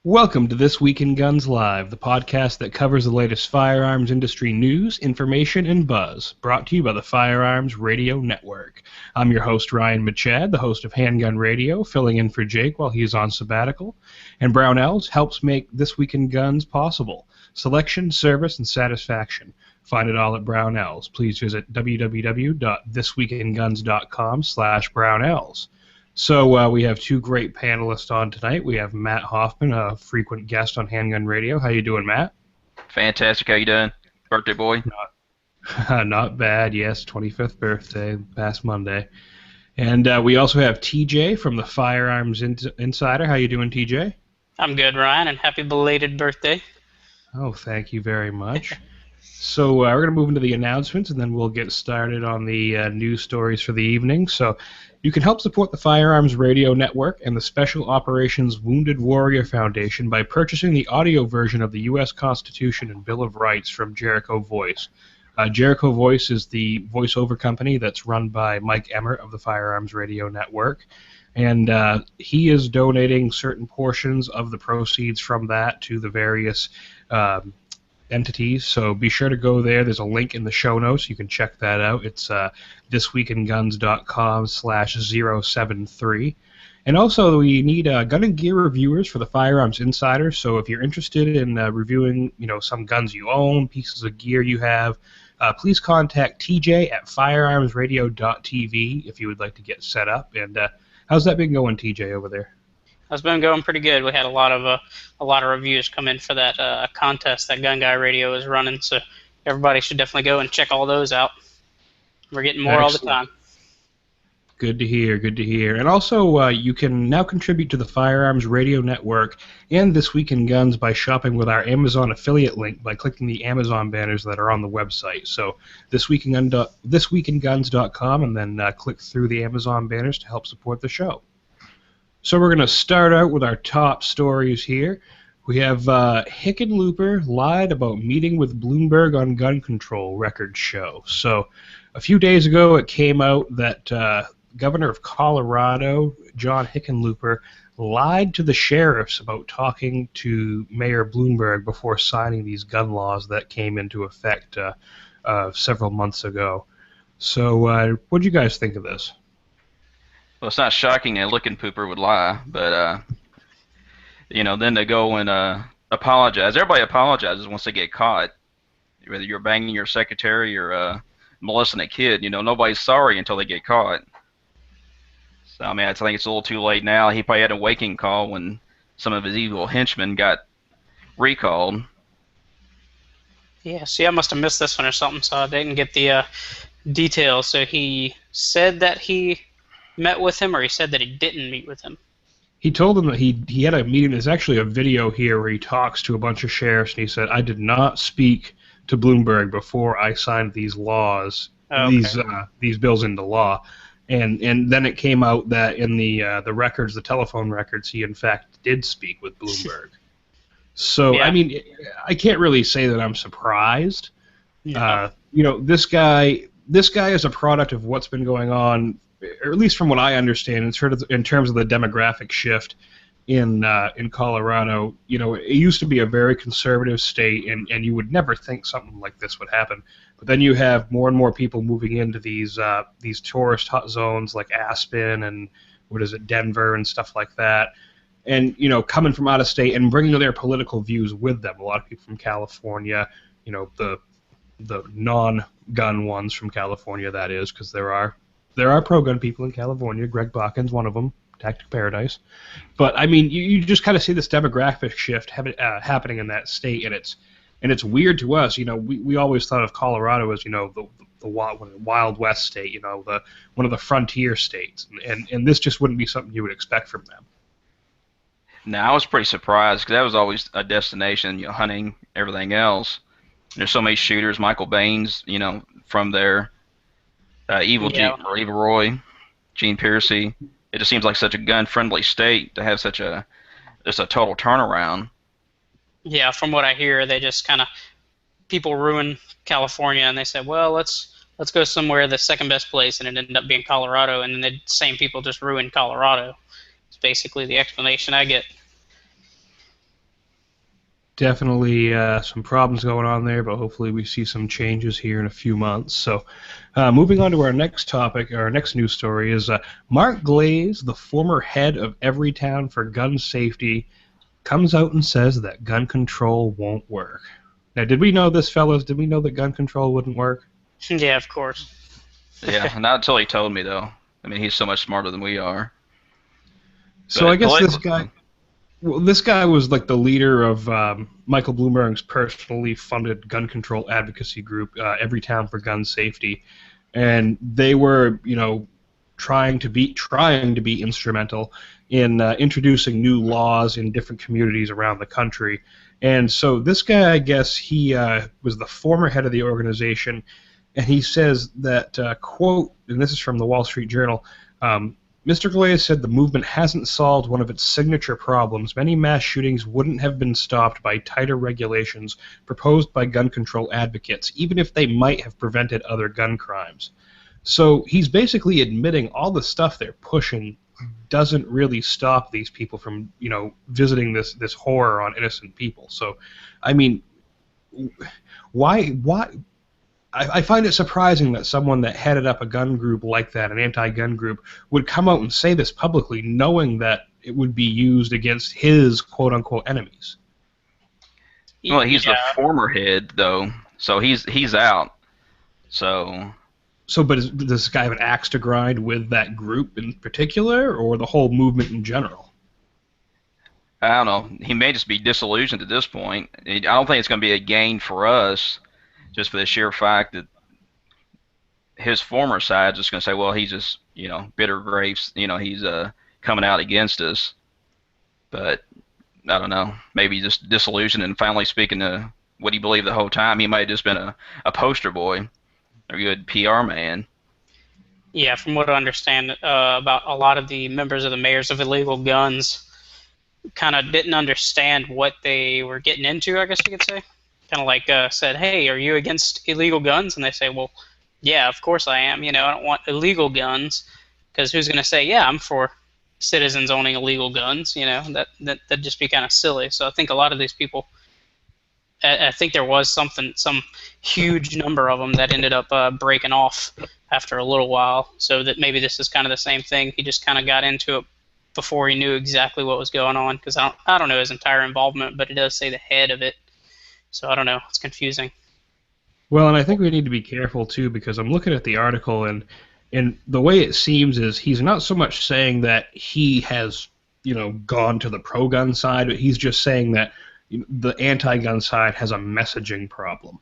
Welcome to This Week in Guns Live, the podcast that covers the latest firearms industry news, information, and buzz, brought to you by the Firearms Radio Network. I'm your host, Ryan Machad, the host of Handgun Radio, filling in for Jake while he's on sabbatical. And Brownells helps make This Week in Guns possible. Selection, service, and satisfaction. Find it all at Brownells. Please visit www.thisweekinguns.com/Brownells. So we have two great panelists on tonight. We have Matt Hoffman, a frequent guest on Handgun Radio. How you doing, Matt? Fantastic. How you doing? Birthday boy? Not bad, yes. 25th birthday, past Monday. And we also have TJ from the Firearms Insider. How you doing, TJ? I'm good, Ryan, and happy belated birthday. Oh, thank you very much. So we're going to move into the announcements, and then we'll get started on the news stories for the evening. So you can help support the Firearms Radio Network and the Special Operations Wounded Warrior Foundation by purchasing the audio version of the U.S. Constitution and Bill of Rights from Jericho Voice. Jericho Voice is the voiceover company that's run by Mike Emmert of the Firearms Radio Network, and he is donating certain portions of the proceeds from that to the various entities, so be sure to go there. There's a link in the show notes. You can check that out. It's thisweekinguns.com/073. And also, we need gun and gear reviewers for the Firearms Insider, so if you're interested in reviewing some guns you own, pieces of gear you have, please contact TJ at firearmsradio.tv if you would like to get set up. And how's that been going, TJ, over there? It's been going pretty good. We had a lot of reviews come in for that contest that Gun Guy Radio is running, so everybody should definitely go and check all those out. We're getting more all the time. Good to hear, good to hear. And also, you can now contribute to the Firearms Radio Network and This Week in Guns by shopping with our Amazon affiliate link by clicking the Amazon banners that are on the website. So thisweekinguns.com, and then click through the Amazon banners to help support the show. So we're going to start out with our top stories here. We have Hickenlooper lied about meeting with Bloomberg on gun control records show. So a few days ago it came out that Governor of Colorado, John Hickenlooper, lied to the sheriffs about talking to Mayor Bloomberg before signing these gun laws that came into effect several months ago. So what do you guys think of this? Well, it's not shocking that Hickenlooper would lie, but then they go and apologize. Everybody apologizes once they get caught. Whether you're banging your secretary or molesting a kid, nobody's sorry until they get caught. So I think it's a little too late now. He probably had a waking call when some of his evil henchmen got recalled. Yeah, see, I must have missed this one or something, so I didn't get the details. So he said that he met with him, or he said that he didn't meet with him? He told them that he had a meeting. There's actually a video here where he talks to a bunch of sheriffs, and he said, "I did not speak to Bloomberg before I signed these laws, these bills into law." And then it came out that in the records, the telephone records, he in fact did speak with Bloomberg. So yeah. I can't really say that I'm surprised. Yeah. This guy is a product of what's been going on, or at least from what I understand, in terms of the demographic shift in Colorado. It used to be a very conservative state, and you would never think something like this would happen. But then you have more and more people moving into these tourist hot zones like Aspen and Denver and stuff like that, and coming from out of state and bringing their political views with them. A lot of people from California, the non-gun ones from California, that is, because there are pro-gun people in California. Greg Bakken's one of them, Tactic Paradise. But you just kind of see this demographic shift happening in that state, and it's weird to us. We always thought of Colorado as the Wild West state, one of the frontier states, and this just wouldn't be something you would expect from them. No, I was pretty surprised because that was always a destination, hunting, everything else. There's so many shooters, Michael Baines, from there. Evil Roy, Gene Piercy. It just seems like such a gun-friendly state to have just a total turnaround. Yeah, from what I hear, they just kind of people ruin California, and they said, well, let's go somewhere the second best place, and it ended up being Colorado, and then the same people just ruined Colorado. It's basically the explanation I get. definitely some problems going on there, but hopefully we see some changes here in a few months. So, moving on to our next topic, our next news story is Mark Glaze, the former head of Everytown for Gun Safety, comes out and says that gun control won't work. Now, did we know this, fellas? Did we know that gun control wouldn't work? Yeah, of course. Yeah, not until he told me, though. I mean, he's so much smarter than we are. So I guess this guy was like the leader of Michael Bloomberg's personally funded gun control advocacy group, Everytown for Gun Safety, and they were, trying to be instrumental in introducing new laws in different communities around the country. And so this guy, I guess, he was the former head of the organization, and he says that, quote, and this is from the Wall Street Journal, Mr. Glaze said the movement hasn't solved one of its signature problems. Many mass shootings wouldn't have been stopped by tighter regulations proposed by gun control advocates, even if they might have prevented other gun crimes. So he's basically admitting all the stuff they're pushing doesn't really stop these people from, visiting this horror on innocent people. So, I mean, why? I find it surprising that someone that headed up a gun group like that, an anti-gun group, would come out and say this publicly, knowing that it would be used against his quote-unquote enemies. Well, he's the former head, though, so he's out. So, but does this guy have an axe to grind with that group in particular, or the whole movement in general? I don't know. He may just be disillusioned at this point. I don't think it's going to be a gain for us, just for the sheer fact that his former side's just going to say, well, he's just, bitter grapes, he's coming out against us. But I don't know. Maybe just disillusioned and finally speaking to what he believed the whole time. He might have just been a poster boy, a good PR man. Yeah, from what I understand about a lot of the members of the Mayors of Illegal Guns kind of didn't understand what they were getting into, I guess you could say. Kind of like said, hey, are you against illegal guns? And they say, well, yeah, of course I am. I don't want illegal guns, because who's going to say, yeah, I'm for citizens owning illegal guns? That'd just be kind of silly. So I think a lot of these people, I think there was some huge number of them that ended up breaking off after a little while. So that maybe this is kind of the same thing. He just kind of got into it before he knew exactly what was going on, because I don't know his entire involvement, but it does say the head of it. So I don't know. It's confusing. Well, and I think we need to be careful, too, because I'm looking at the article, and the way it seems is he's not so much saying that he has, gone to the pro-gun side, but he's just saying that the anti-gun side has a messaging problem.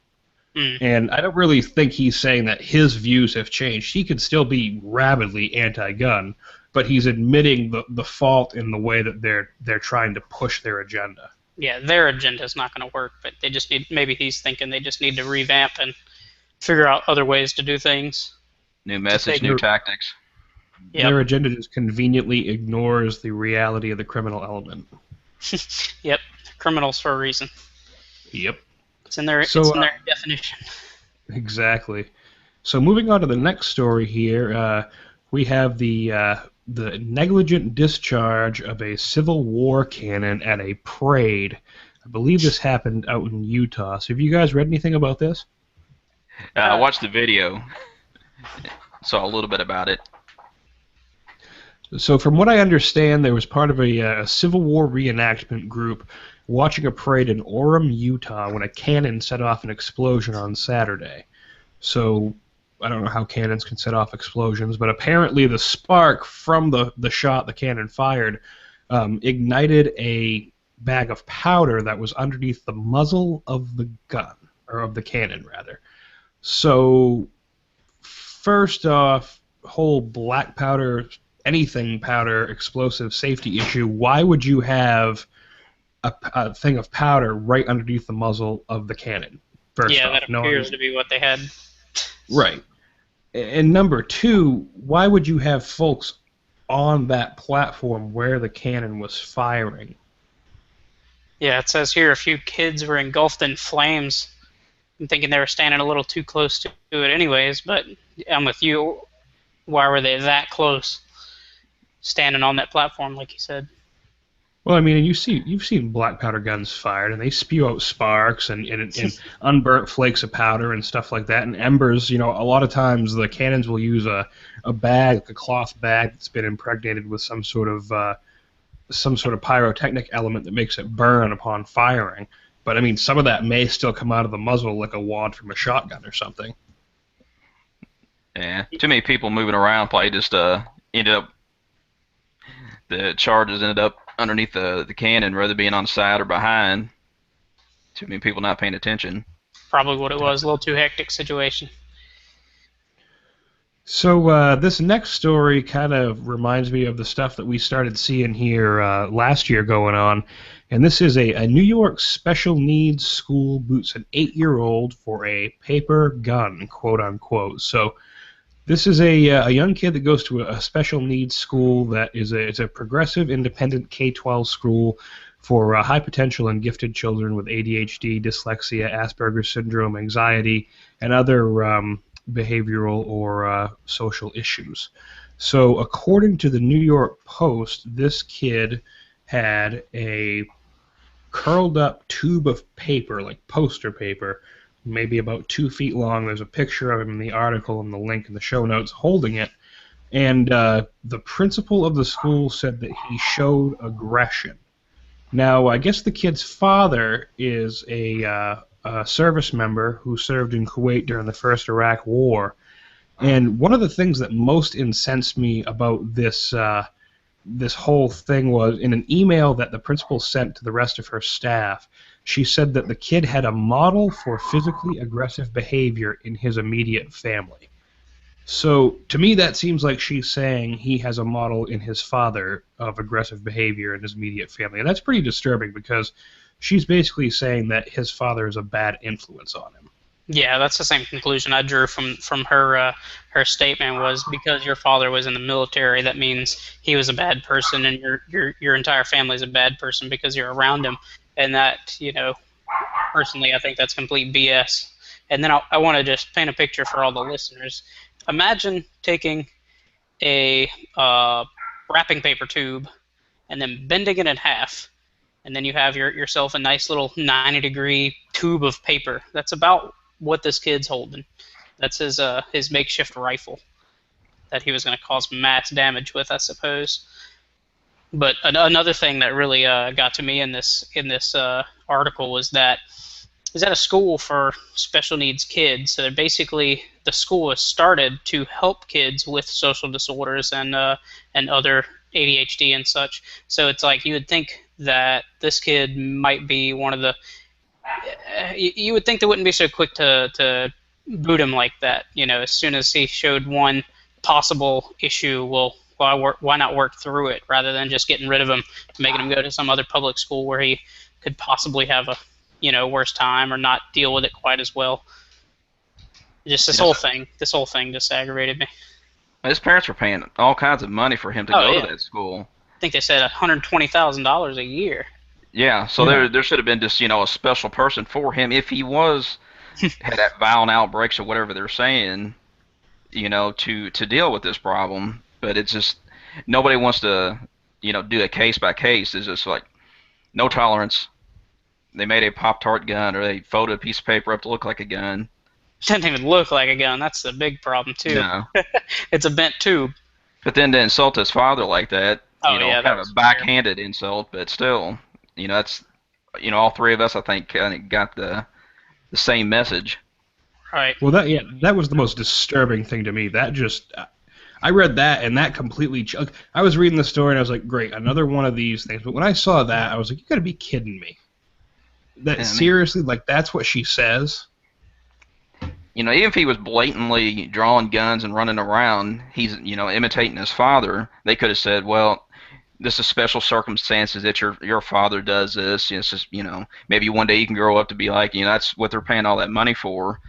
And I don't really think he's saying that his views have changed. He could still be rabidly anti-gun, but he's admitting the fault in the way that they're trying to push their agenda. Yeah, their agenda is not going to work, but they just need, maybe he's thinking they just need to revamp and figure out other ways to do things. New message, new tactics. Yep. Their agenda just conveniently ignores the reality of the criminal element. Yep, criminals for a reason. Yep. It's in their definition. Exactly. So moving on to the next story here, we have the negligent discharge of a Civil War cannon at a parade. I believe this happened out in Utah. So have you guys read anything about this? I watched the video. Saw a little bit about it. So from what I understand, there was part of a Civil War reenactment group watching a parade in Orem, Utah, when a cannon set off an explosion on Saturday. So I don't know how cannons can set off explosions, but apparently the spark from the shot the cannon fired ignited a bag of powder that was underneath the muzzle of the gun, or of the cannon, rather. So first off, whole black powder, anything powder, explosive safety issue, why would you have a thing of powder right underneath the muzzle of the cannon? First yeah, off, that appears to be what they had. Right. And number two, why would you have folks on that platform where the cannon was firing? Yeah, it says here a few kids were engulfed in flames. I'm thinking they were standing a little too close to it anyways, but I'm with you. Why were they that close, standing on that platform, like you said? Well, I mean, and you've seen black powder guns fired, and they spew out sparks and unburnt flakes of powder and stuff like that, and embers. You know, a lot of times the cannons will use a bag, like a cloth bag that's been impregnated with some sort of pyrotechnic element that makes it burn upon firing. But I mean, some of that may still come out of the muzzle like a wad from a shotgun or something. Yeah, too many people moving around probably just ended up the charges ended up underneath the cannon rather than being on the side or behind. Too many people not paying attention. Probably what it was, a little too hectic situation. So this next story kind of reminds me of the stuff that we started seeing here last year going on, and this is a New York special needs school boots an 8-year-old for a paper gun, quote unquote. So this is a young kid that goes to a special needs school that is it's a progressive independent K-12 school for high potential and gifted children with ADHD, dyslexia, Asperger's syndrome, anxiety, and other behavioral or social issues. So according to the New York Post, this kid had a curled up tube of paper, like poster paper, maybe about 2 feet long. There's a picture of him in the article and the link in the show notes holding it. And the principal of the school said that he showed aggression. Now, I guess the kid's father is a service member who served in Kuwait during the first Iraq War. And one of the things that most incensed me about this this whole thing was in an email that the principal sent to the rest of her staff, she said that the kid had a model for physically aggressive behavior in his immediate family. So to me that seems like she's saying he has a model in his father of aggressive behavior in his immediate family. And that's pretty disturbing because she's basically saying that his father is a bad influence on him. Yeah, that's the same conclusion I drew from her her statement was because your father was in the military, that means he was a bad person, and your entire family is a bad person because you're around him, and that, you know, personally I think that's complete BS. And then I want to just paint a picture for all the listeners. Imagine taking a wrapping paper tube and then bending it in half, and then you have yourself a nice little 90-degree tube of paper. That's about what this kid's holding. That's his makeshift rifle that he was going to cause mass damage with, I suppose. But another thing that really got to me in this article was that is at a school for special needs kids. So basically, the school was started to help kids with social disorders and other ADHD and such. So it's like you would think that this kid might be one of the. You would think they wouldn't be so quick to boot him like that. You know, as soon as he showed one possible issue, well, why not work through it rather than just getting rid of him, making him go to some other public school where he could possibly have a worse time or not deal with it quite as well. Just this whole thing just aggravated me. His parents were paying all kinds of money for him to go to that school. I think they said $120,000 a year. Yeah, so there should have been just a special person for him if he was had that violent outbreaks or whatever they're saying, to deal with this problem. But it's just nobody wants to do a case by case. It's just like no tolerance. They made a Pop-Tart gun, or they folded a piece of paper up to look like a gun. It doesn't even look like a gun. That's the big problem too. No. It's a bent tube. But then to insult his father like that, kind of a backhanded insult, but still. That's, all three of us, I think, kind of got the same message. Right. Well, that was the most disturbing thing to me. That just, I read that and that completely. I was reading the story and I was like, great, another one of these things. But when I saw that, I was like, you got to be kidding me. Seriously, like that's what she says. Even if he was blatantly drawing guns and running around, he's imitating his father. They could have said, well, this is special circumstances that your father does this. It's just, maybe one day you can grow up to be like, that's what they're paying all that money for,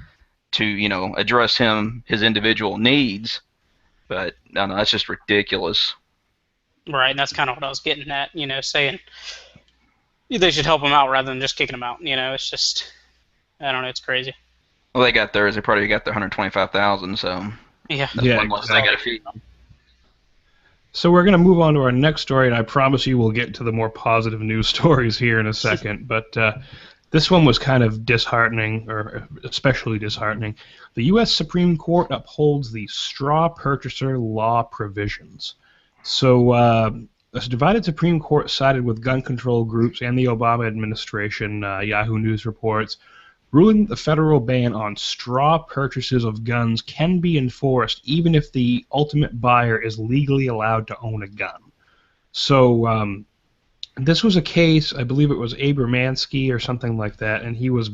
to, address his individual needs. But, no, that's just ridiculous. Right, and that's kind of what I was getting at, saying they should help him out rather than just kicking him out. It's just, I don't know, it's crazy. Well, they probably got their $125,000, so. Yeah. That's one less they got to feed them. So we're going to move on to our next story, and I promise you we'll get to the more positive news stories here in a second. But this one was kind of disheartening, or especially disheartening. The U.S. Supreme Court upholds the straw purchaser law provisions. So a divided Supreme Court sided with gun control groups and the Obama administration, Yahoo News reports, ruling that the federal ban on straw purchases of guns can be enforced even if the ultimate buyer is legally allowed to own a gun. So this was a case, I believe it was Abramansky or something like that, and he was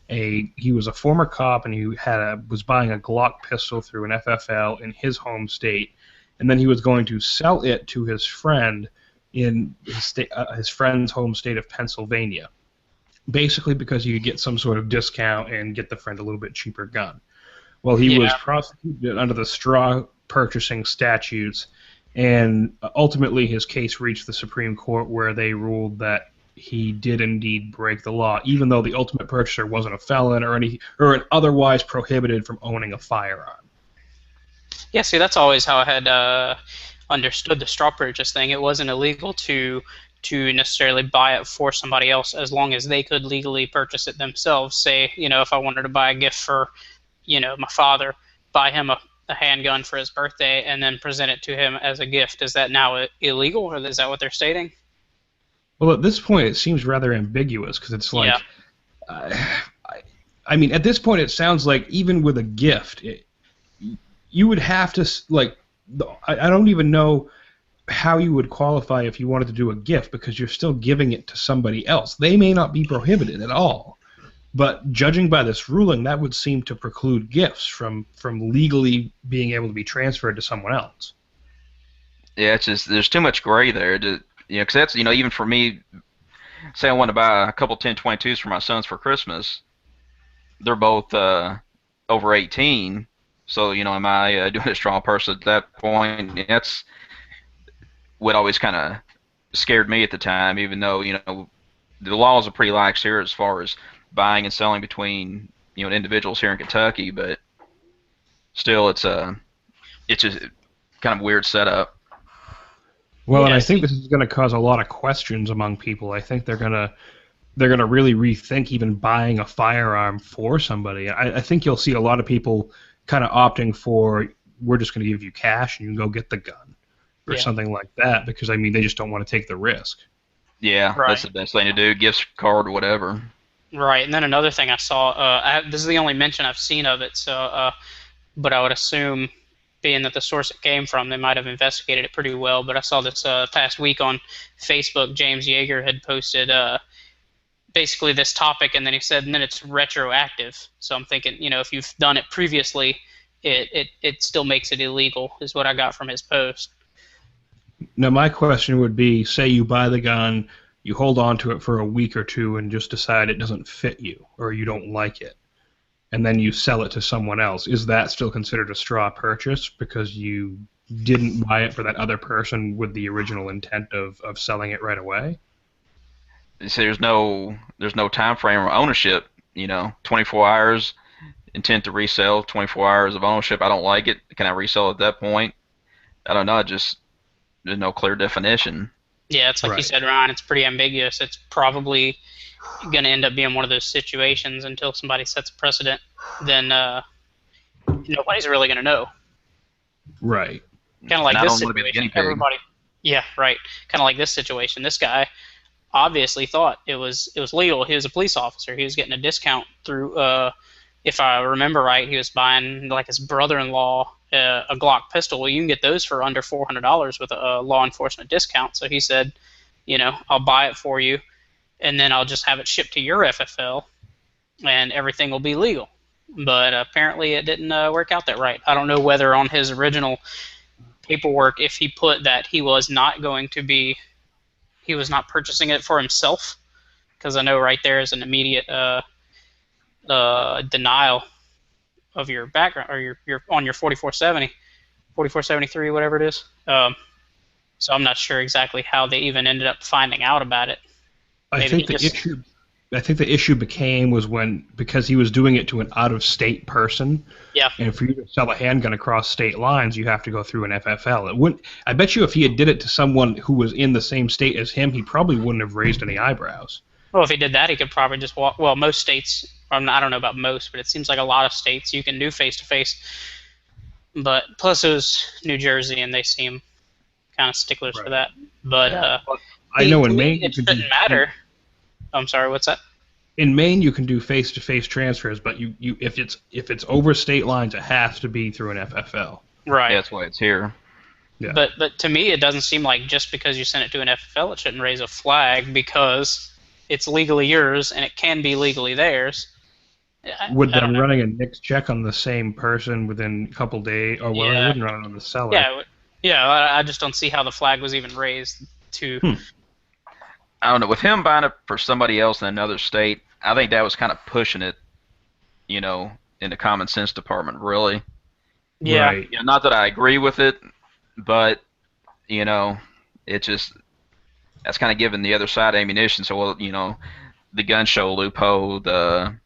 he was a former cop, and he was buying a Glock pistol through an FFL in his home state, and then he was going to sell it to his friend in his friend's home state of Pennsylvania, basically because you could get some sort of discount and get the friend a little bit cheaper gun. Well, he was prosecuted under the straw purchasing statutes, and ultimately his case reached the Supreme Court, where they ruled that he did indeed break the law, even though the ultimate purchaser wasn't a felon or otherwise prohibited from owning a firearm. Yeah, see, that's always how I had understood the straw purchase thing. It wasn't illegal to necessarily buy it for somebody else as long as they could legally purchase it themselves. Say, if I wanted to buy a gift for, my father, buy him a handgun for his birthday and then present it to him as a gift. Is that now illegal, or is that what they're stating? Well, at this point, it seems rather ambiguous, because it's like, I mean, at this point, it sounds like even with a gift, you would have to, like, I don't even know how you would qualify if you wanted to do a gift, because you're still giving it to somebody else. They may not be prohibited at all, but judging by this ruling, that would seem to preclude gifts from legally being able to be transferred to someone else. Yeah, it's just there's too much gray there. Because that's even for me, say I want to buy a couple 10/22s for my sons for Christmas. They're both over 18, so am I doing a straw purchase at that point? That's what always kind of scared me at the time, even though the laws are pretty lax here as far as buying and selling between individuals here in Kentucky, but still it's just kind of weird setup. Well, and I think this is going to cause a lot of questions among people. I think they're gonna really rethink even buying a firearm for somebody. I think you'll see a lot of people kind of opting for, we're just going to give you cash and you can go get the gun, or something like that, because I mean they just don't want to take the risk. Yeah, right. That's the best thing to do, gift card or whatever. Right, and then another thing I saw, this is the only mention I've seen of it, so but I would assume, being that the source it came from, they might have investigated it pretty well, but I saw this past week on Facebook, James Yeager had posted basically this topic, and then he said, and then it's retroactive. So I'm thinking, if you've done it previously, it still makes it illegal, is what I got from his post. Now, my question would be, say you buy the gun, you hold on to it for a week or two and just decide it doesn't fit you or you don't like it, and then you sell it to someone else. Is that still considered a straw purchase because you didn't buy it for that other person with the original intent of selling it right away? So there's no time frame or ownership. 24 hours, intent to resell, 24 hours of ownership. I don't like it. Can I resell at that point? I don't know. Just there's no clear definition. Yeah, it's like you said, Ryan. It's pretty ambiguous. It's probably going to end up being one of those situations until somebody sets a precedent. Then nobody's really going to know. Right. Kind of like this situation. Everybody. Yeah, right. Kind of like this situation. This guy obviously thought it was legal. He was a police officer. He was getting a discount through, if I remember right, he was buying like his brother-in-law a Glock pistol. Well, you can get those for under $400 with a law enforcement discount. So he said, I'll buy it for you, and then I'll just have it shipped to your FFL, and everything will be legal. But apparently it didn't work out that right. I don't know whether on his original paperwork if he put that he was not purchasing it for himself, because I know right there is an immediate denial of your background, or you're on your 4470, 4473, whatever it is. So I'm not sure exactly how they even ended up finding out about it. I think the issue I think the issue became was because he was doing it to an out-of-state person. Yeah. And for you to sell a handgun across state lines, you have to go through an FFL. It wouldn't. I bet you if he had did it to someone who was in the same state as him, he probably wouldn't have raised any eyebrows. Well, if he did that, he could probably just walk. Well, most states, I don't know about most, but it seems like a lot of states you can do face-to-face. But plus it was New Jersey, and they seem kind of sticklers for that. But I know in Maine it shouldn't matter. I'm sorry, what's that? In Maine, you can do face-to-face transfers, but if it's over state lines, it has to be through an FFL. Right. Yeah, that's why it's here. Yeah. But to me, it doesn't seem like just because you send it to an FFL, it shouldn't raise a flag because it's legally yours and it can be legally theirs. Would them running a NICS check on the same person within a couple days, or well, they wouldn't run it on the seller. Yeah. I just don't see how the flag was even raised to. I don't know. With him buying it for somebody else in another state, I think that was kind of pushing it, in the common sense department, really. Yeah. Right. Not that I agree with it, but, it just, that's kind of giving the other side ammunition. So, well, the gun show loophole, the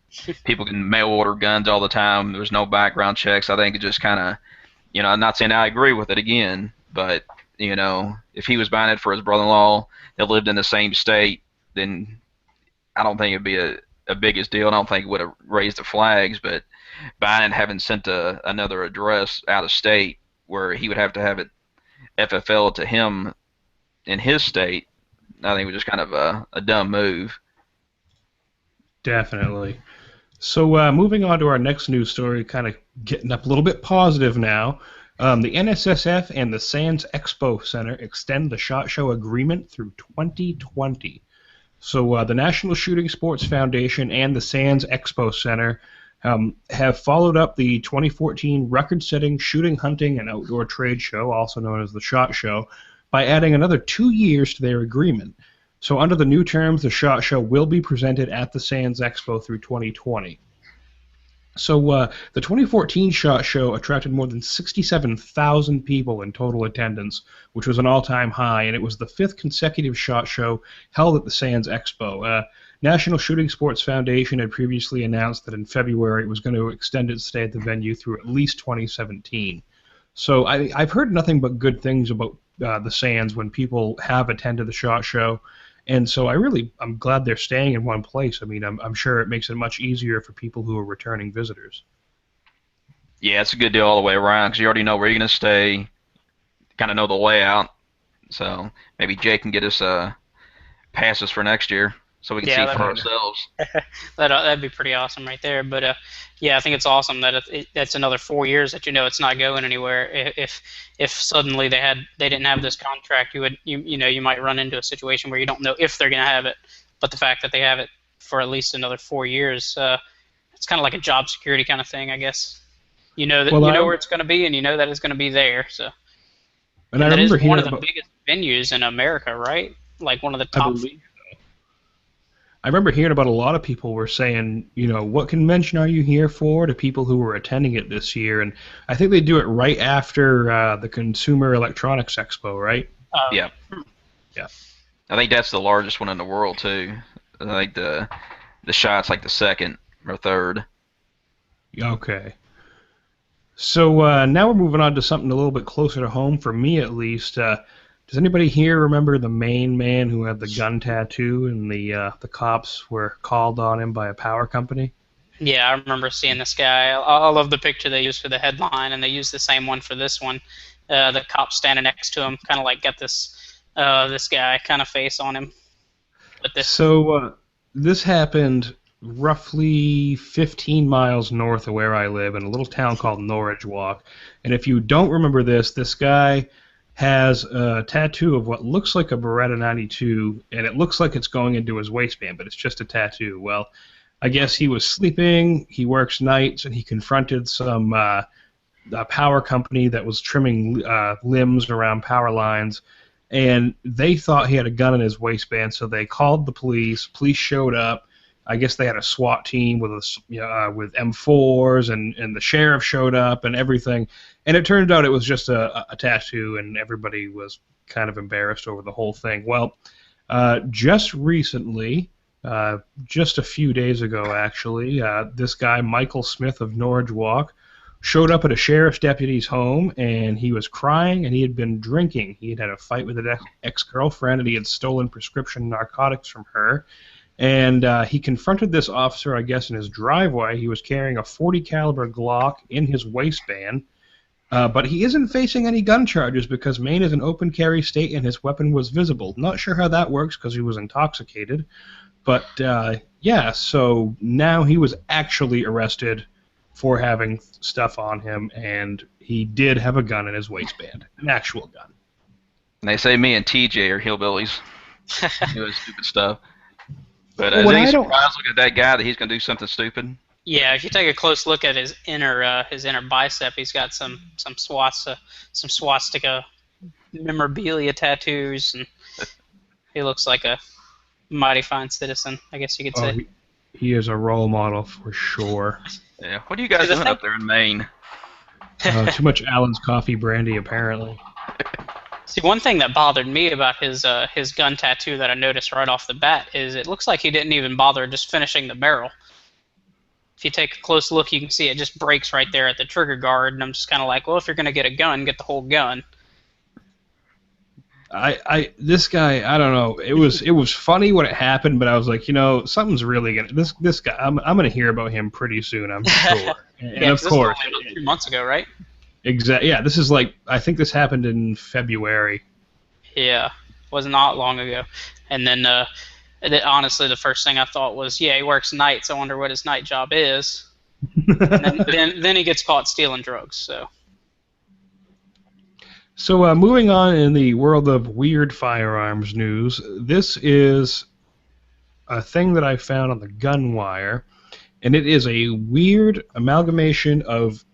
people can mail order guns all the time. There's no background checks. I think it just kind of, I'm not saying I agree with it again, but, if he was buying it for his brother-in-law that lived in the same state, then I don't think it'd be a biggest deal. I don't think it would have raised the flags, but buying it, having sent to another address out of state where he would have to have it FFL to him in his state, I think it was just kind of a dumb move. Definitely. So moving on to our next news story, kind of getting up a little bit positive now. The NSSF and the Sands Expo Center extend the SHOT Show agreement through 2020. So the National Shooting Sports Foundation and the Sands Expo Center have followed up the 2014 record-setting shooting, hunting, and outdoor trade show, also known as the SHOT Show, by adding another 2 years to their agreement. So under the new terms, the SHOT Show will be presented at the Sands Expo through 2020. So the 2014 SHOT Show attracted more than 67,000 people in total attendance, which was an all-time high, and it was the 5th consecutive SHOT Show held at the Sands Expo. National Shooting Sports Foundation had previously announced that in February it was going to extend its stay at the venue through at least 2017. So I've heard nothing but good things about the Sands when people have attended the SHOT Show. And so I'm glad they're staying in one place. I mean, I'm sure it makes it much easier for people who are returning visitors. Yeah, it's a good deal all the way around because you already know where you're going to stay, kind of know the layout. So maybe Jay can get us passes for next year so we can see for ourselves. That'd be pretty awesome right there. But I think it's awesome that that's another 4 years that it's not going anywhere. If suddenly they didn't have this contract, you might run into a situation where you don't know if they're going to have it. But the fact that they have it for at least another 4 years, it's kind of like a job security kind of thing, I guess. You know where it's going to be, and you know that it's going to be there. So. And that is one of the biggest venues in America, right? Like one of the top. I remember hearing about a lot of people were saying, what convention are you here for, to people who were attending it this year. And I think they do it right after the Consumer Electronics Expo, right? Yeah. Yeah. I think that's the largest one in the world, too. I think the SHOT's like the second or third. Okay. So now we're moving on to something a little bit closer to home, for me at least. Does anybody here remember the Maine man who had the gun tattoo and the cops were called on him by a power company? Yeah, I remember seeing this guy. I love the picture they used for the headline, and they used the same one for this one. The cop standing next to him, kind of like got this guy kind of face on him. So this happened roughly 15 miles north of where I live in a little town called Norridge Walk. And if you don't remember this guy has a tattoo of what looks like a Beretta 92, and it looks like it's going into his waistband, but it's just a tattoo. Well, I guess he was sleeping, he works nights, and he confronted some power company that was trimming limbs around power lines, and they thought he had a gun in his waistband, so they called the police. Police showed up. I guess they had a SWAT team with M4s, and the sheriff showed up and everything. And it turned out it was just a tattoo, and everybody was kind of embarrassed over the whole thing. Well, just recently, just a few days ago, actually. This guy, Michael Smith of Norwich Walk, showed up at a sheriff's deputy's home, and he was crying, and he had been drinking. He had had a fight with an ex-girlfriend, and he had stolen prescription narcotics from her. And he confronted this officer, I guess, in his driveway. He was carrying a .40 caliber Glock in his waistband. But he isn't facing any gun charges because Maine is an open carry state and his weapon was visible. Not sure how that works because he was intoxicated. But, yeah, so now he was actually arrested for having stuff on him, and he did have a gun in his waistband, an actual gun. And they say me and TJ are hillbillies. Doing stupid stuff. But is he surprised looking at that guy that he's going to do something stupid? Yeah, if you take a close look at his inner bicep, he's got some swastika memorabilia tattoos, and he looks like a mighty fine citizen, I guess you could say. He is a role model for sure. Yeah. What are you guys doing up there in Maine? Too much Allen's coffee brandy, apparently. See, one thing that bothered me about his gun tattoo that I noticed right off the bat is it looks like he didn't even bother just finishing the barrel. If you take a close look, you can see it just breaks right there at the trigger guard, and I'm just kind of like, well, if you're going to get a gun, get the whole gun. This guy, I don't know. It was funny when it happened, but I was like, something's really gonna. This guy, I'm gonna hear about him pretty soon, I'm sure. And yeah, of course, this was only about 2 months ago, right? Exactly. Yeah, this is like, I think this happened in February. Yeah, was not long ago. And then, honestly, the first thing I thought was, yeah, he works nights. I wonder what his night job is. And then he gets caught stealing drugs. So moving on in the world of weird firearms news, this is a thing that I found on the Gunwire, and it is a weird amalgamation of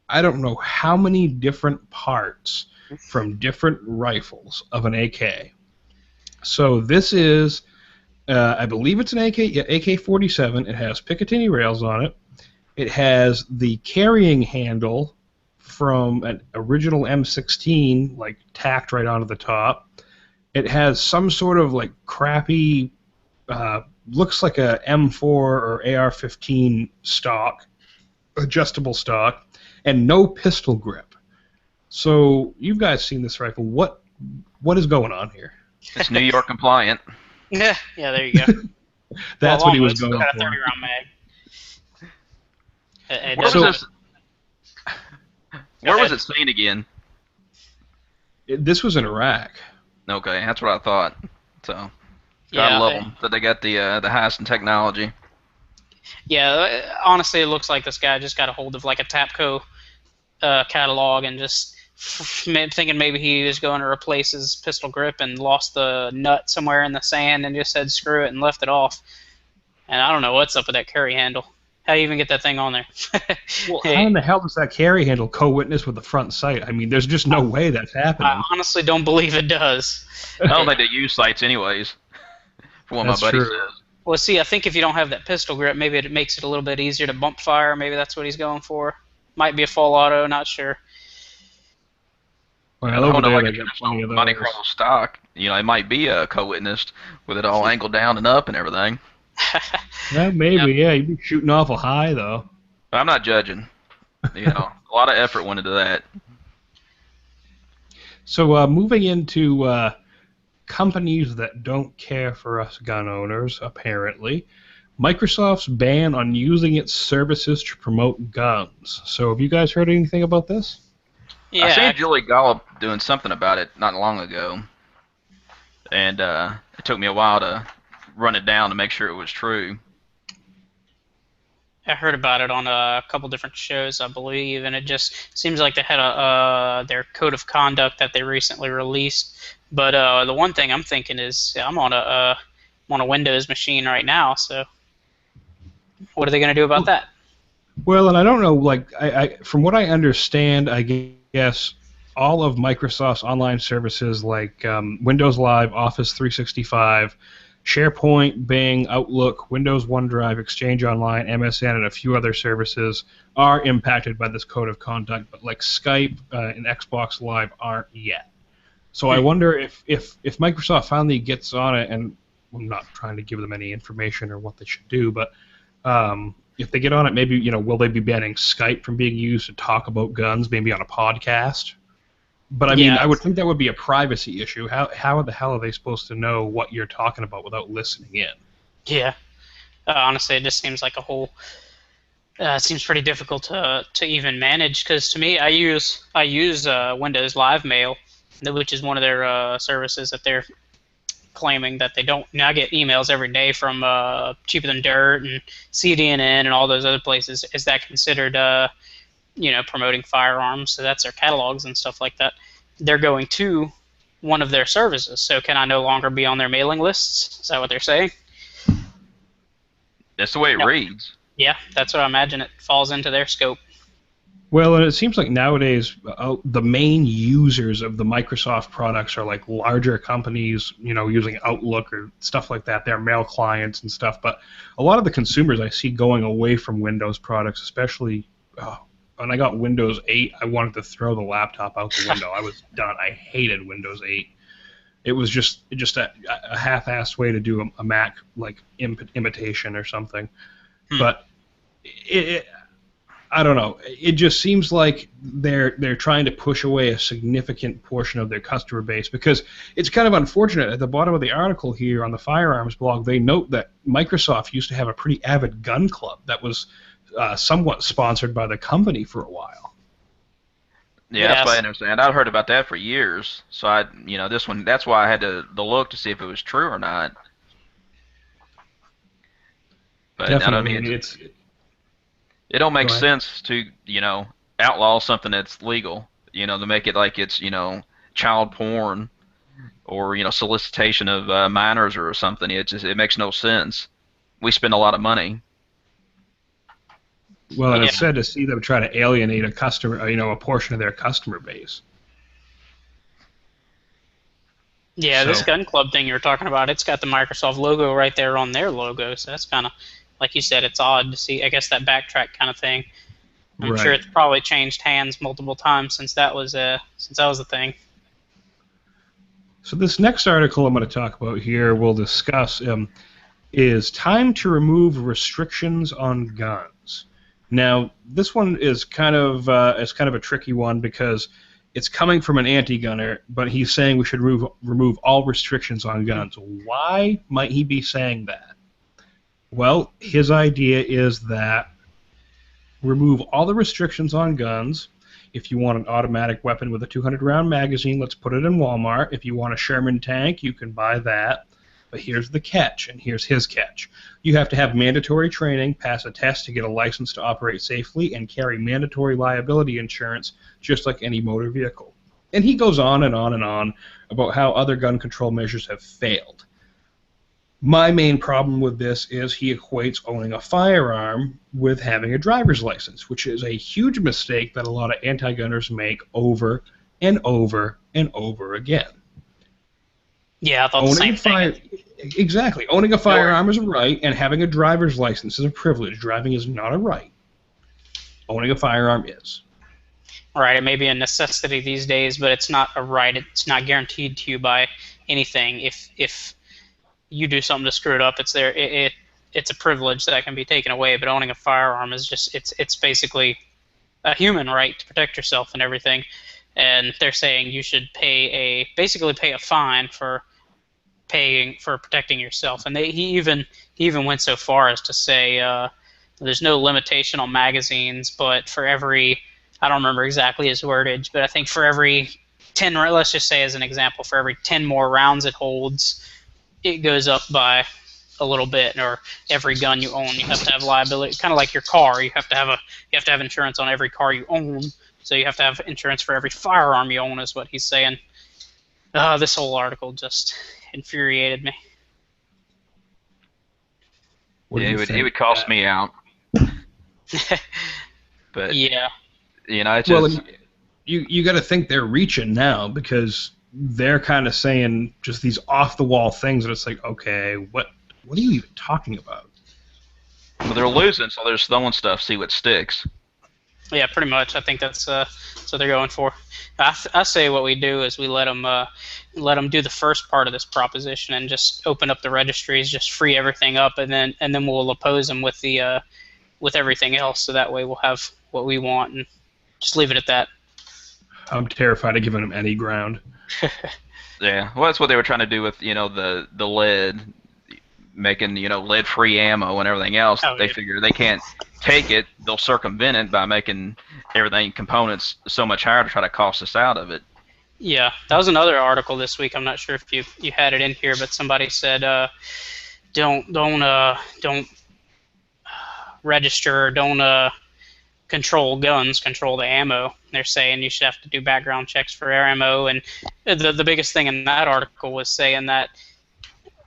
I don't know how many different parts from different rifles of an AK. So this is, I believe it's an AK-47. It has Picatinny rails on it. It has the carrying handle from an original M16, like tacked right onto the top. It has some sort of like crappy, looks like a M4 or AR-15 stock, adjustable stock, and no pistol grip. So you've guys seen this rifle. What is going on here? It's New York compliant. Yeah, there you go. That's what he was going got for. A 30-round mag. Where was it seen again? This was in Iraq. Okay, that's what I thought. So, gotta love them that they got the highest in technology. Yeah, honestly, it looks like this guy just got a hold of like a Tapco catalog and just thinking maybe he was going to replace his pistol grip and lost the nut somewhere in the sand and just said screw it and left it off. And I don't know what's up with that carry handle. How do you even get that thing on there? Well, how in the hell does that carry handle co-witness with the front sight? I mean, there's just no way that's happening. I honestly don't believe it does. I don't think they use sights anyways, from what my buddy says. Well, see, I think if you don't have that pistol grip, maybe it makes it a little bit easier to bump fire. Maybe that's what he's going for. Might be a full auto, not sure. Well, I don't know, like a traditional Monte Carlo stock. It might be co-witnessed with it all angled down and up and everything. Yeah, maybe, yeah. You'd be shooting awful high, though. I'm not judging. A lot of effort went into that. So moving into companies that don't care for us gun owners, apparently, Microsoft's ban on using its services to promote guns. So have you guys heard anything about this? Yeah, I seen Julie Gollop doing something about it not long ago, and it took me a while to run it down to make sure it was true. I heard about it on a couple different shows, I believe, and it just seems like they had their code of conduct that they recently released. But the one thing I'm thinking is I'm on a Windows machine right now, so what are they going to do about that? Well, and I don't know, like, I from what I understand, I guess all of Microsoft's online services like Windows Live, Office 365, SharePoint, Bing, Outlook, Windows OneDrive, Exchange Online, MSN, and a few other services are impacted by this code of conduct, but like Skype and Xbox Live aren't yet. So I wonder if Microsoft finally gets on it and I'm not trying to give them any information or what they should do, but if they get on it, maybe, will they be banning Skype from being used to talk about guns, maybe on a podcast? But I mean, I would think that would be a privacy issue. How the hell are they supposed to know what you're talking about without listening in? Yeah. Honestly, it just seems like a whole. It seems pretty difficult to even manage, because to me, I use Windows Live Mail, which is one of their services that they're claiming that they don't. I get emails every day from Cheaper Than Dirt and CDNN and all those other places. Is that considered promoting firearms? So that's their catalogs and stuff like that. They're going to one of their services. So can I no longer be on their mailing lists? Is that what they're saying? That's the way it reads. Yeah, that's what I imagine. It falls into their scope. Well, and it seems like nowadays the main users of the Microsoft products are like larger companies, using Outlook or stuff like that. They're mail clients and stuff. But a lot of the consumers I see going away from Windows products, especially when I got Windows 8, I wanted to throw the laptop out the window. I was done. I hated Windows 8. It was just a half-assed way to do a Mac like imitation or something. But I don't know. It just seems like they're trying to push away a significant portion of their customer base, because it's kind of unfortunate. At the bottom of the article here on the Firearms blog, they note that Microsoft used to have a pretty avid gun club that was somewhat sponsored by the company for a while. Yeah, that's what I understand. I've heard about that for years. So this one, that's why I had to look to see if it was true or not. But Definitely, I mean, it don't make sense to outlaw something that's legal. To make it like it's child porn or solicitation of minors or something. It makes no sense. We spend a lot of money. Well, and it's sad to see them try to alienate a customer, a portion of their customer base. Yeah, this gun club thing you're talking about, it's got the Microsoft logo right there on their logo, so that's kind of, like you said, it's odd to see. I guess that backtrack kind of thing. I'm sure it's probably changed hands multiple times since that was a thing. So this next article I'm going to talk about here, we'll discuss, is time to remove restrictions on guns. Now, this one is kind of a tricky one, because it's coming from an anti-gunner, but he's saying we should remove all restrictions on guns. Why might he be saying that? Well, his idea is that remove all the restrictions on guns. If you want an automatic weapon with a 200-round magazine, let's put it in Walmart. If you want a Sherman tank, you can buy that. But here's the catch, and here's his catch. You have to have mandatory training, pass a test to get a license to operate safely, and carry mandatory liability insurance just like any motor vehicle. And he goes on and on and on about how other gun control measures have failed. My main problem with this is he equates owning a firearm with having a driver's license, which is a huge mistake that a lot of anti-gunners make over and over and over again. Yeah, I thought the same thing. Exactly. Owning a firearm is a right, and having a driver's license is a privilege. Driving is not a right. Owning a firearm is. Right, it may be a necessity these days, but it's not a right. It's not guaranteed to you by anything. If you do something to screw it up, it's there. It's a privilege that can be taken away. But owning a firearm is just it's basically a human right to protect yourself and everything. And they're saying you should basically pay a fine for protecting yourself. And he even went so far as to say there's no limitation on magazines, but for every, I don't remember exactly his wordage, but I think for every 10, let's just say as an example, for every 10 more rounds it holds, it goes up by a little bit. Or every gun you own, you have to have liability, kind of like your car. You have to have insurance on every car you own. So you have to have insurance for every firearm you own, is what he's saying. This whole article just infuriated me. Yeah, it would cost me out. But yeah, it's just, you got to think they're reaching now, because they're kind of saying just these off the wall things, and it's like, okay, what are you even talking about? Well, they're losing, so they're throwing stuff, see what sticks. Yeah, pretty much. I think that's what they're going for. I say what we do is we let them do the first part of this proposition and just open up the registries, just free everything up, and then we'll oppose them with the with everything else. So that way we'll have what we want and just leave it at that. I'm terrified of giving them any ground. Yeah, well, that's what they were trying to do with the lead, making lead-free ammo and everything else. Oh, They yeah. figure they can't take it; they'll circumvent it by making everything components so much higher to try to cost us out of it. Yeah, that was another article this week. I'm not sure if you had it in here, but somebody said don't register, don't control guns, control the ammo. They're saying you should have to do background checks for air ammo, and the biggest thing in that article was saying that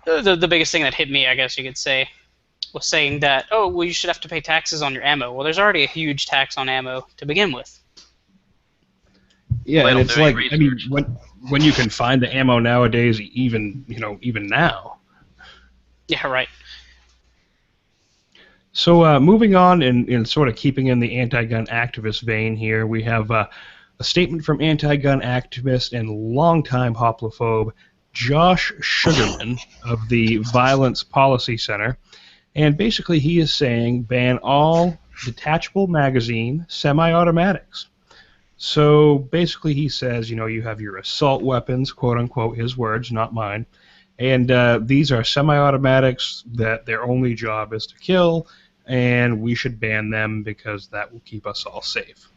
the biggest thing that hit me, I guess you could say, was saying that, oh, well, you should have to pay taxes on your ammo. Well, there's already a huge tax on ammo to begin with. Yeah, They and don't it's do any like, I mean, research. when you can find the ammo nowadays, even now. Yeah, right. So moving on, in sort of keeping in the anti-gun activist vein here, we have a statement from anti-gun activist and longtime hoplophobe Josh Sugarman of the Violence Policy Center. And basically he is saying ban all detachable magazine semi-automatics. So basically he says, you have your assault weapons, quote-unquote, his words, not mine, and these are semi-automatics that their only job is to kill, and we should ban them because that will keep us all safe.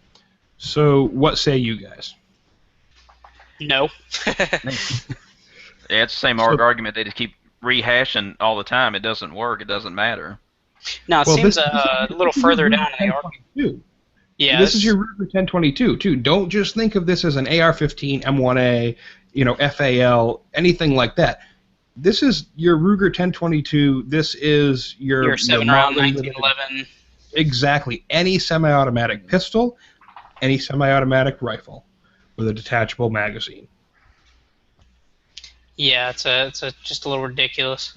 So what say you guys? No. Yeah, it's the same So- argument they just keep rehashing all the time. It doesn't work. It doesn't matter. Now, it Well, seems this a little is your further Ruger down in the article. 1022. Yeah, This is your Ruger 1022 too. Don't just think of this as an AR-15, M1A, FAL, anything like that. This is your Ruger 1022. This is your 7-round Marlin 1911. Exactly. Any semi-automatic pistol, any semi-automatic rifle with a detachable magazine. Yeah, it's just a little ridiculous.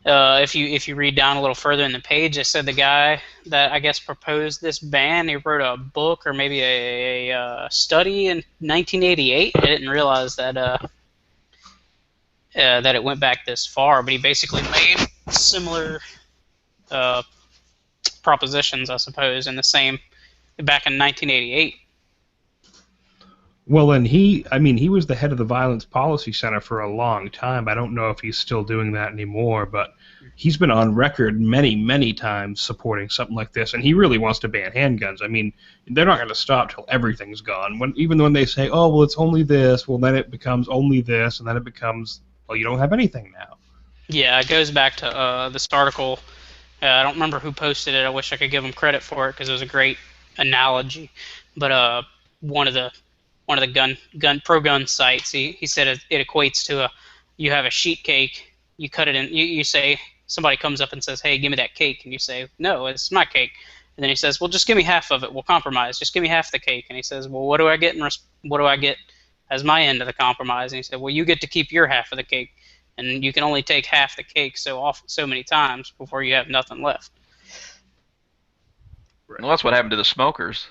If you read down a little further in the page, it said the guy that I guess proposed this ban, he wrote a book or maybe a study in 1988. I didn't realize that that it went back this far, but he basically made similar propositions, I suppose, in the same back in 1988. Well, and he was the head of the Violence Policy Center for a long time. I don't know if he's still doing that anymore, but he's been on record many, many times supporting something like this, and he really wants to ban handguns. I mean, they're not going to stop till everything's gone. Even when they say, oh, well, it's only this, well, then it becomes only this, and then it becomes, well, you don't have anything now. Yeah, it goes back to this article. I don't remember who posted it. I wish I could give him credit for it because it was a great analogy. But one of the pro-gun sites, he said it equates to you have a sheet cake, you cut it in, you say, somebody comes up and says, hey, give me that cake, and you say, no, it's my cake. And then he says, well, just give me half of it, we'll compromise, just give me half the cake. And he says, well, what do I get as my end of the compromise? And he said, well, you get to keep your half of the cake, and you can only take half the cake so many times before you have nothing left. Well, that's what happened to the smokers.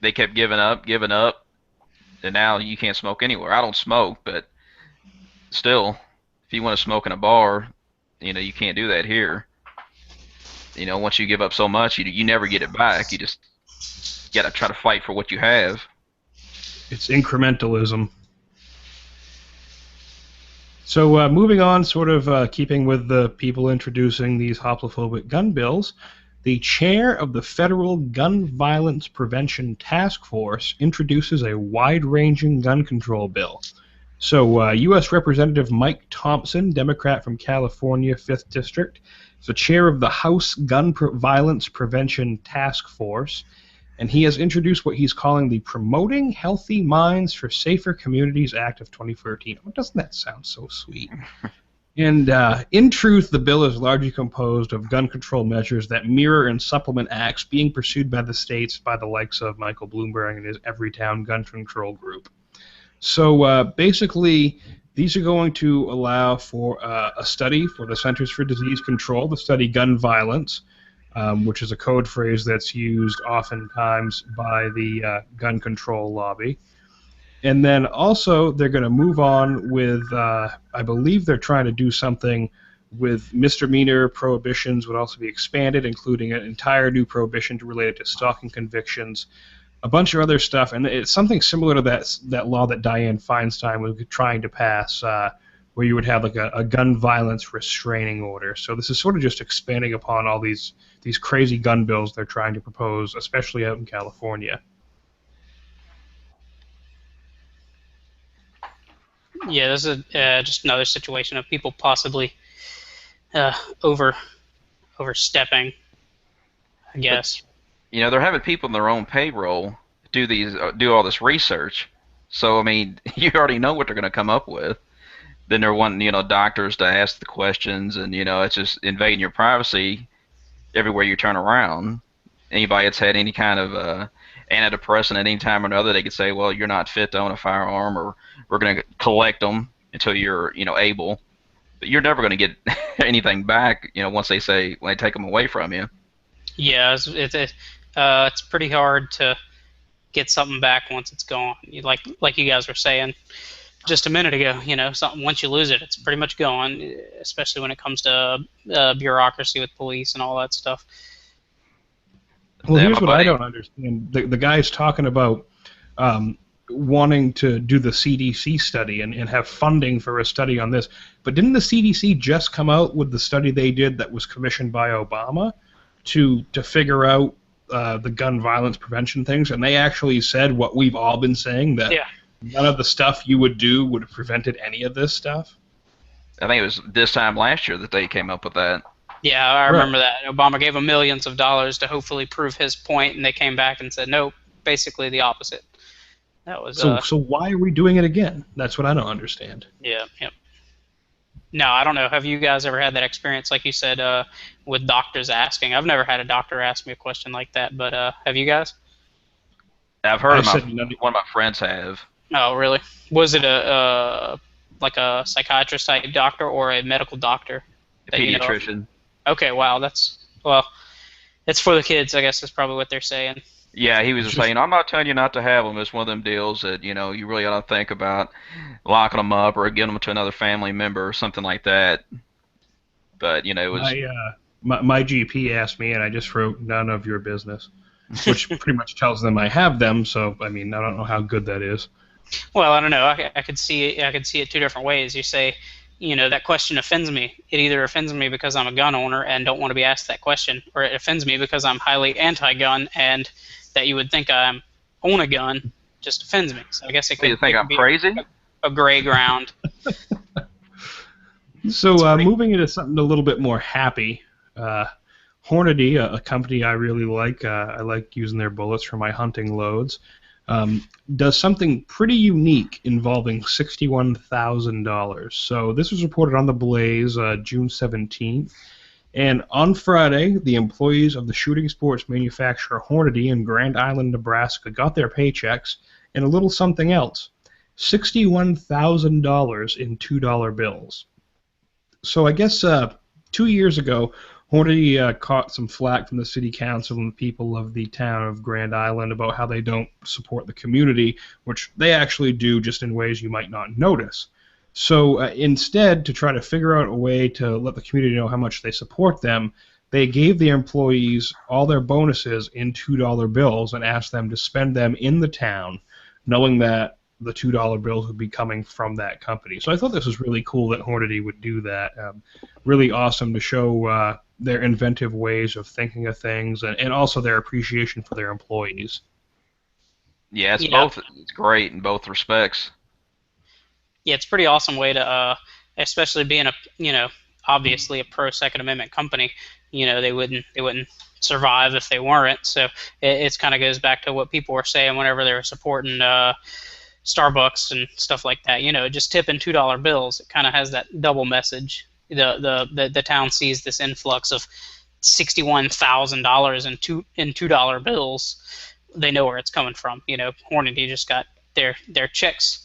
They kept giving up, and now you can't smoke anywhere. I don't smoke, but still, if you want to smoke in a bar, you can't do that here. Once you give up so much, you never get it back. You just got to try to fight for what you have. It's incrementalism. So moving on, sort of keeping with the people introducing these hoplophobic gun bills, the chair of the Federal Gun Violence Prevention Task Force introduces a wide-ranging gun control bill. So U.S. Representative Mike Thompson, Democrat from California, 5th District, is the chair of the House Gun Violence Prevention Task Force, and he has introduced what he's calling the Promoting Healthy Minds for Safer Communities Act of 2013. Oh, doesn't that sound so sweet? And in truth, the bill is largely composed of gun control measures that mirror and supplement acts being pursued by the states by the likes of Michael Bloomberg and his Everytown Gun Control Group. So basically, these are going to allow for a study for the Centers for Disease Control to study gun violence. which is a code phrase that's used oftentimes by the gun control lobby. And then also they're going to move on with, I believe they're trying to do something with misdemeanor prohibitions would also be expanded, including an entire new prohibition related to stalking convictions, a bunch of other stuff, and it's something similar to that law that Dianne Feinstein was trying to pass, where you would have like a gun violence restraining order. So this is sort of just expanding upon all these crazy gun bills they're trying to propose, especially out in California. Yeah, this is just another situation of people possibly overstepping, I guess. But, they're having people in their own payroll do all this research. So, I mean, you already know what they're going to come up with. Then they're wanting, doctors to ask the questions, and, it's just invading your privacy everywhere you turn around. Anybody that's had any kind of antidepressant at any time or another, they could say, well, you're not fit to own a firearm, or we're going to collect them until you're, able. But you're never going to get anything back, once they take them away from you. Yeah, it's pretty hard to get something back once it's gone. Like you guys were saying just a minute ago, something, once you lose it, it's pretty much gone, especially when it comes to bureaucracy with police and all that stuff. Well, here's what I don't understand. The guy's talking about wanting to do the CDC study and have funding for a study on this. But didn't the CDC just come out with the study they did that was commissioned by Obama to figure out the gun violence prevention things? And they actually said what we've all been saying, that none of the stuff you would do would have prevented any of this stuff. I think it was this time last year that they came up with that. Yeah, I remember that. Obama gave them millions of dollars to hopefully prove his point, and they came back and said, nope, basically the opposite. That was so why are we doing it again? That's what I don't understand. Yeah, yep. No, I don't know. Have you guys ever had that experience, like you said, with doctors asking? I've never had a doctor ask me a question like that, but have you guys? I've heard one of my friends have. Oh, really? Was it like a psychiatrist type doctor or a medical doctor? A pediatrician. Okay, wow, it's for the kids, I guess, is probably what they're saying. Yeah, he was saying, I'm not telling you not to have them. It's one of them deals that, you really ought to think about locking them up or giving them to another family member or something like that. But, it was... My GP asked me, and I just wrote, none of your business, which pretty much tells them I have them, so, I mean, I don't know how good that is. Well, I don't know. I could see it two different ways. You say, that question offends me. It either offends me because I'm a gun owner and don't want to be asked that question, or it offends me because I'm highly anti-gun and that you would think I own a gun just offends me. So I guess it could, you think I'm crazy? A gray ground. So moving into something a little bit more happy, Hornady, a company I really like, I like using their bullets for my hunting loads, does something pretty unique involving $61,000. So this was reported on The Blaze June 17th. And on Friday, the employees of the shooting sports manufacturer Hornady in Grand Island, Nebraska got their paychecks and a little something else, $61,000 in $2 bills. So I guess 2 years ago, Hornady caught some flack from the city council and the people of the town of Grand Island about how they don't support the community, which they actually do, just in ways you might not notice. So instead, to try to figure out a way to let the community know how much they support them, they gave the employees all their bonuses in $2 bills and asked them to spend them in the town, knowing that the $2 bills would be coming from that company. So I thought this was really cool that Hornady would do that. Really awesome to show their inventive ways of thinking of things and also their appreciation for their employees. Yeah, both. It's great in both respects. Yeah, it's a pretty awesome way to, especially being obviously a pro Second Amendment company. They wouldn't survive if they weren't. So it kind of goes back to what people were saying whenever they were supporting Starbucks and stuff like that. Just tipping $2 bills. It kind of has that double message. The town sees this influx of $61,000 in $2 bills. They know where it's coming from. Hornady just got their checks.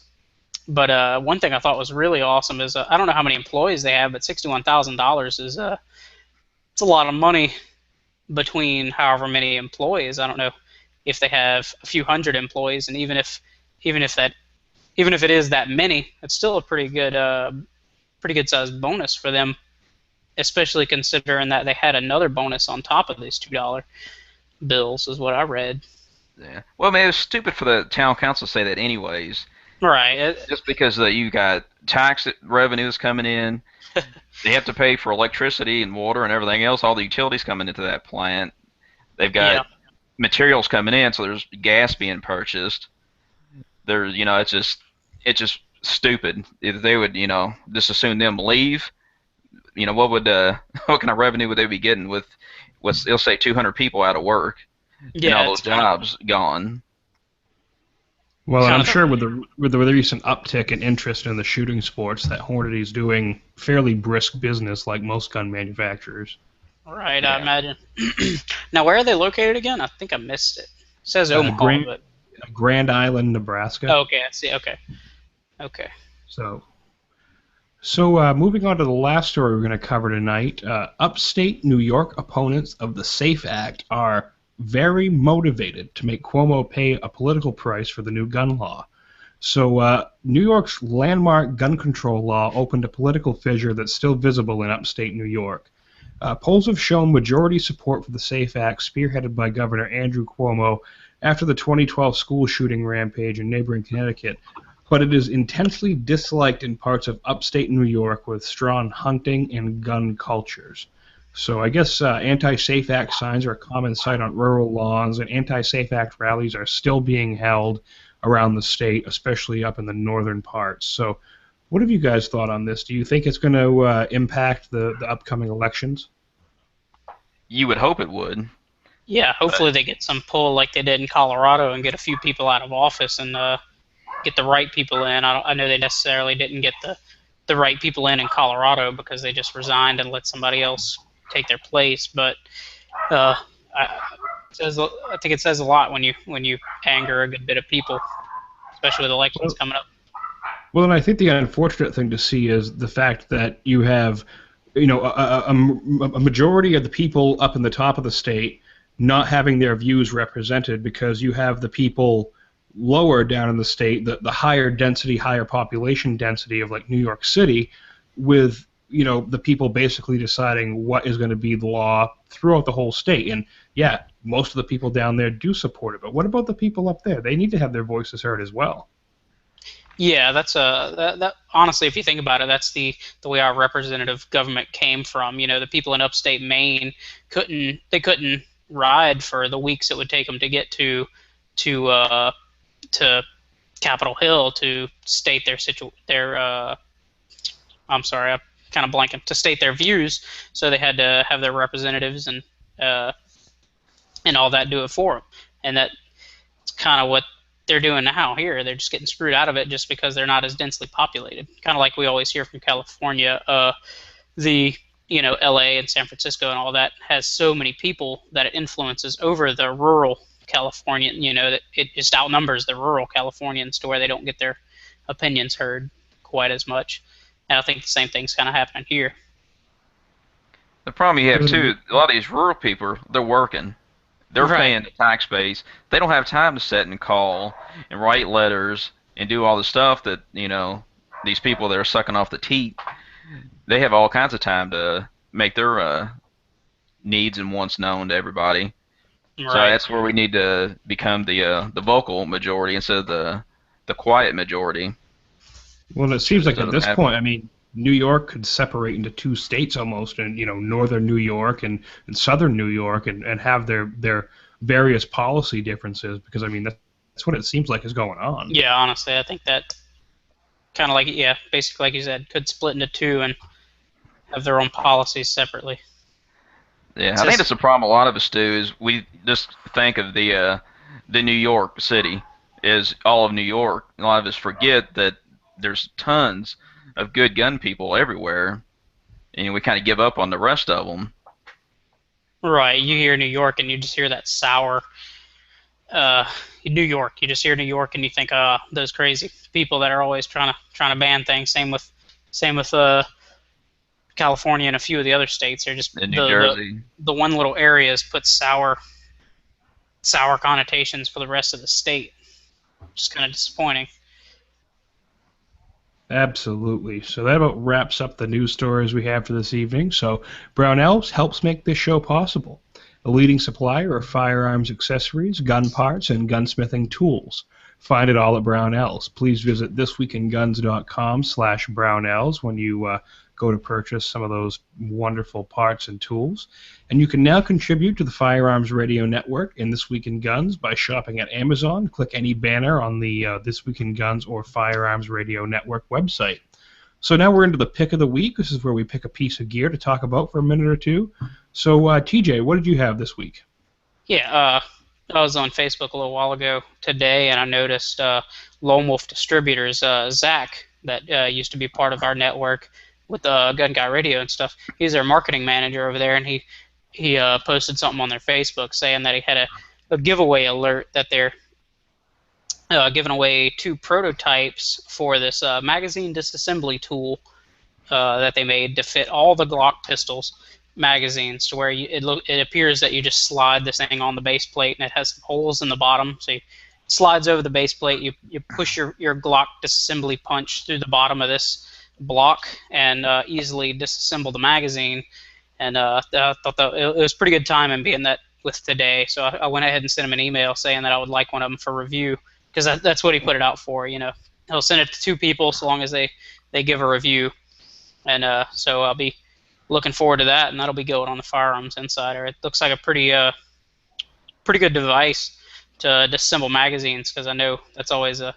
But one thing I thought was really awesome is I don't know how many employees they have, but $61,000 is it's a lot of money between however many employees. I don't know if they have a few hundred employees, and even if it is that many, it's still a pretty good sized bonus for them, especially considering that they had another bonus on top of these $2 bills, is what I read. Yeah. Well, I mean, it was stupid for the town council to say that anyways. Right. Just because you got tax revenues coming in, they have to pay for electricity and water and everything else, all the utilities coming into that plant. They've got materials coming in, so there's gas being purchased. There's, it's just stupid. If they would, just assume them leave, what kind of revenue would they be getting with, they'll say 200 people out of work, and all those jobs gone. Well, and I'm sure with the recent uptick in interest in the shooting sports, that Hornady's doing fairly brisk business like most gun manufacturers. Right, yeah. I imagine. Now, where are they located again? I think I missed it. It says Omaha, Grand Island, Nebraska. Oh, okay, I see. Okay. So moving on to the last story we're going to cover tonight, upstate New York opponents of the SAFE Act are very motivated to make Cuomo pay a political price for the new gun law. So New York's landmark gun control law opened a political fissure that's still visible in upstate New York. Polls have shown majority support for the SAFE Act, spearheaded by Governor Andrew Cuomo after the 2012 school shooting rampage in neighboring Connecticut, but it is intensely disliked in parts of upstate New York with strong hunting and gun cultures. So I guess anti-SAFE Act signs are a common sight on rural lawns, and anti-SAFE Act rallies are still being held around the state, especially up in the northern parts. So what have you guys thought on this? Do you think it's going to impact the upcoming elections? You would hope it would. Yeah, hopefully they get some pull like they did in Colorado and get a few people out of office and get the right people in. I know they necessarily didn't get the right people in Colorado because they just resigned and let somebody else take their place. But I think it says a lot when you anger a good bit of people, especially with elections coming up. Well, and I think the unfortunate thing to see is the fact that you have, a majority of the people up in the top of the state not having their views represented because you have the people lower down in the state, the higher density, higher population density of like New York City, with the people basically deciding what is going to be the law throughout the whole state. And yeah, most of the people down there do support it, but what about the people up there? They need to have their voices heard as well. Yeah, that's that honestly, if you think about it, that's the way our representative government came from. The people in upstate Maine couldn't ride for the weeks it would take them to get to Capitol Hill to state I'm sorry, I'm kind of blanking, to state their views. So they had to have their representatives and all that do it for them. And that's kind of what they're doing now here. They're just getting screwed out of it just because they're not as densely populated. Kind of like we always hear from California, LA and San Francisco and all that has so many people that it influences over the rural Californian, that it just outnumbers the rural Californians to where they don't get their opinions heard quite as much. And I think the same thing's kind of happening here. The problem you have, too, a lot of these rural people, they're working. They're paying the tax base. They don't have time to sit and call and write letters and do all the stuff that, these people that are sucking off the teat, they have all kinds of time to make their needs and wants known to everybody. Right. So that's where we need to become the vocal majority instead of the quiet majority. Well, it seems like at this point, New York could separate into two states almost, and northern New York and southern New York, and have their various policy differences, because that's what it seems like is going on. Yeah, honestly, I think that kind of basically like you said, could split into two and have their own policies separately. Yeah, I think that's the problem a lot of us do, is we just think of the New York City as all of New York. A lot of us forget that there's tons of good gun people everywhere, and we kind of give up on the rest of them. Right, you hear New York and you just hear that sour New York. You just hear New York and you think, those crazy people that are always trying to ban things. Same with California and a few of the other states. They're just In New Jersey. The one little areas put sour connotations for the rest of the state, which is kind of disappointing. Absolutely. So that about wraps up the news stories we have for this evening. So Brownells helps make this show possible. A leading supplier of firearms accessories, gun parts, and gunsmithing tools. Find it all at Brownells. Please visit thisweekinguns.com/Brownells when you go to purchase some of those wonderful parts and tools. And you can now contribute to the Firearms Radio Network in This Week in Guns by shopping at Amazon. Click any banner on the This Week in Guns or Firearms Radio Network website. So now we're into the pick of the week. This is where we pick a piece of gear to talk about for a minute or two. So, TJ, what did you have this week? Yeah, I was on Facebook a little while ago today, and I noticed Lone Wolf Distributors, Zach, that used to be part of our network with Gun Guy Radio and stuff. He's their marketing manager over there, and he posted something on their Facebook saying that he had a giveaway alert that they're giving away 2 prototypes for this magazine disassembly tool that they made to fit all the Glock pistols magazines, to where it appears that you just slide this thing on the base plate and it has some holes in the bottom, so it slides over the base plate, you push your Glock disassembly punch through the bottom of this block and easily disassemble the magazine. And I thought that it was pretty good timing being that with today, so I went ahead and sent him an email saying that I would like one of them for review, because that's what he put it out for. He'll send it to 2 people so long as they give a review, and so I'll be looking forward to that, and that'll be going on the Firearms Insider. It looks like a pretty good device to disassemble magazines, because I know that's always a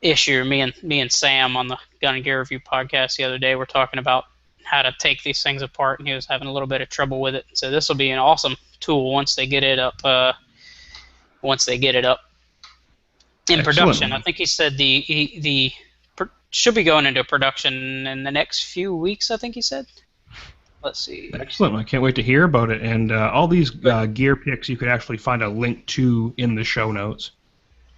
issue. Me and Sam on the Gun and Gear Review podcast the other day were talking about how to take these things apart, and he was having a little bit of trouble with it. So this will be an awesome tool once they get it up. In production. I think he said the should be going into production in the next few weeks, I think he said. Let's see. Excellent. I can't wait to hear about it. And all these gear picks you could actually find a link to in the show notes.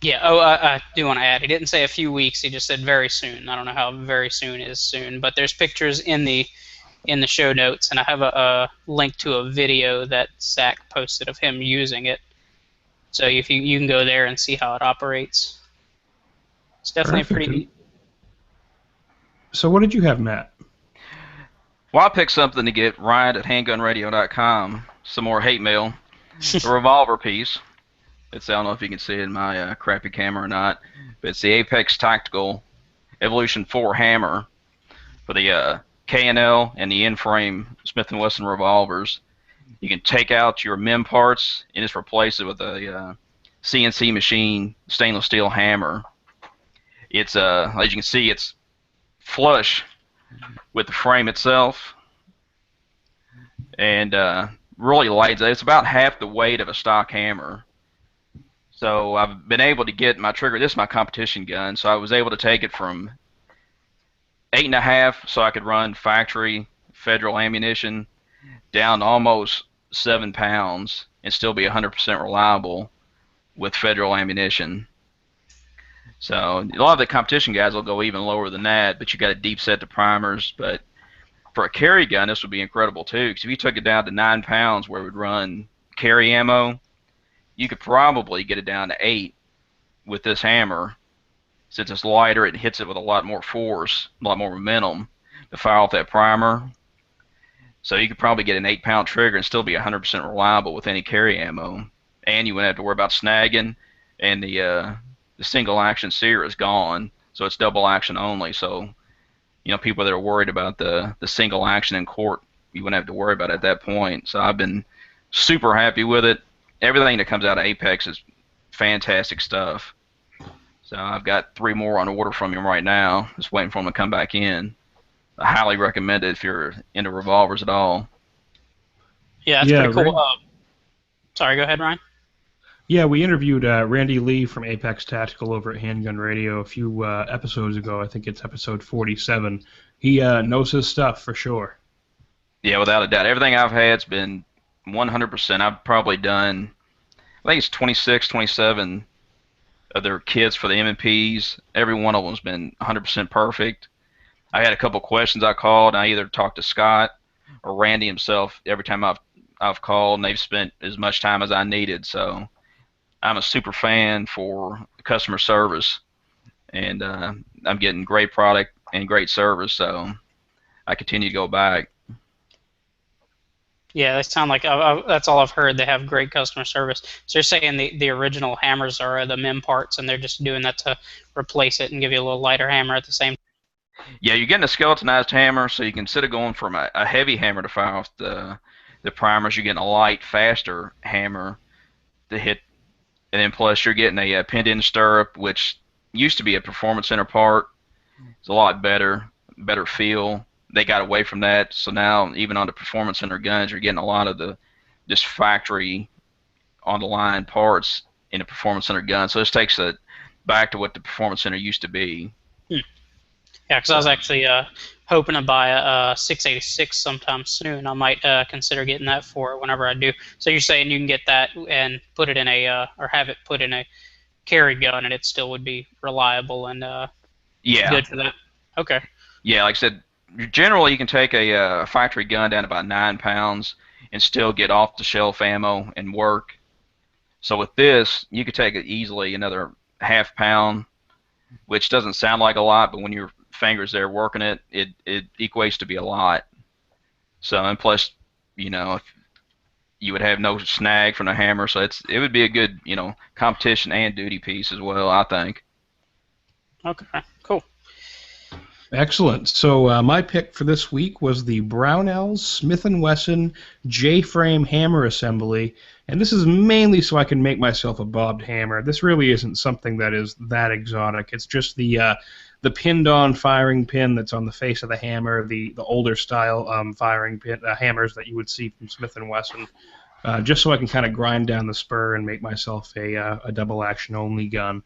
Yeah, I do want to add, he didn't say a few weeks, he just said very soon. I don't know how very soon is soon, but there's pictures in the show notes, and I have a link to a video that Zach posted of him using it. So if you can go there and see how it operates. It's definitely pretty neat. So what did you have, Matt? Well, I picked something to get Ryan at handgunradio.com, some more hate mail, a revolver piece. I don't know if you can see it in my crappy camera or not, but it's the Apex Tactical Evolution 4 hammer for the K&L and the in-frame Smith & Wesson revolvers. You can take out your MIM parts and just replace it with a CNC machine stainless steel hammer. It's as you can see, it's flush with the frame itself, and really light. It's about half the weight of a stock hammer. So I've been able to get my trigger. This is my competition gun, so I was able to take it from 8.5, so I could run factory federal ammunition, down to almost 7 pounds and still be 100% reliable with federal ammunition. So a lot of the competition guys will go even lower than that, but you got to deep set the primers. But for a carry gun, this would be incredible too, because if you took it down to 9 pounds where it would run carry ammo, you could probably get it down to 8 with this hammer. Since it's lighter, it hits it with a lot more force, a lot more momentum to fire off that primer. So you could probably get an 8-pound trigger and still be 100% reliable with any carry ammo. And you wouldn't have to worry about snagging, and the single action sear is gone, so it's double action only. So, people that are worried about the single action in court, you wouldn't have to worry about it at that point. So I've been super happy with it. Everything that comes out of Apex is fantastic stuff. So I've got 3 more on order from him right now, just waiting for them to come back in. I highly recommend it if you're into revolvers at all. Yeah, that's pretty cool. Sorry, go ahead, Ryan. Yeah, we interviewed Randy Lee from Apex Tactical over at Handgun Radio a few episodes ago. I think it's episode 47. He knows his stuff for sure. Yeah, without a doubt. Everything I've had's been 100%. I've probably done, I think it's 26, 27 of their kits for the M&Ps. Every one of them's been 100% perfect. I had a couple questions I called, and I either talked to Scott or Randy himself every time I've called, and they've spent as much time as I needed. So I'm a super fan for customer service, and I'm getting great product and great service, so I continue to go back. Yeah, they sound like that's all I've heard. They have great customer service. So you're saying the original hammers are the MIM parts, and they're just doing that to replace it and give you a little lighter hammer at the same time. Yeah, you're getting a skeletonized hammer, so you can, instead of going from a heavy hammer to fire off the primers, you're getting a light, faster hammer to hit, and then plus you're getting a pinned-in stirrup, which used to be a Performance Center part. It's a lot better feel. They got away from that, so now even on the Performance Center guns, you're getting a lot of the just factory on the line parts in a Performance Center gun. So this takes it back to what the Performance Center used to be. Yeah, because I was actually hoping to buy a 686 sometime soon. I might consider getting that for it whenever I do. So you're saying you can get that and put it in a, or have it put in a carry gun, and it still would be reliable and Yeah. good for that? Okay. Yeah, like I said, generally you can take a factory gun down to about 9 pounds and still get off-the-shelf ammo and work. So with this, you could take it easily another half pound, which doesn't sound like a lot, but when your fingers there working it, it equates to be a lot. So, and plus, you know, if you would have no snag from the hammer, so it would be a good, you know, competition and duty piece as well, I think. Okay, cool. Excellent. So my pick for this week was the Brownells Smith & Wesson J-frame hammer assembly, and this is mainly so I can make myself a bobbed hammer. This really isn't something that is that exotic. It's just the pinned-on firing pin that's on the face of the hammer, the older style firing pin hammers that you would see from Smith & Wesson, just so I can kind of grind down the spur and make myself a double-action only gun.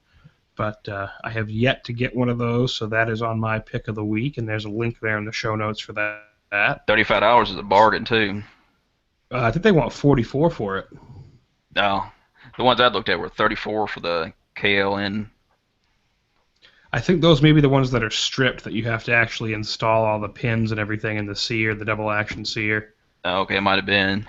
But I have yet to get one of those, so that is on my pick of the week, and there's a link there in the show notes for that. $35 is a bargain, too. I think they want $44 for it. No, the ones I looked at were $34 for the KLN. I think those may be the ones that are stripped, that you have to actually install all the pins and everything in the sear, the double-action sear. Okay, it might have been.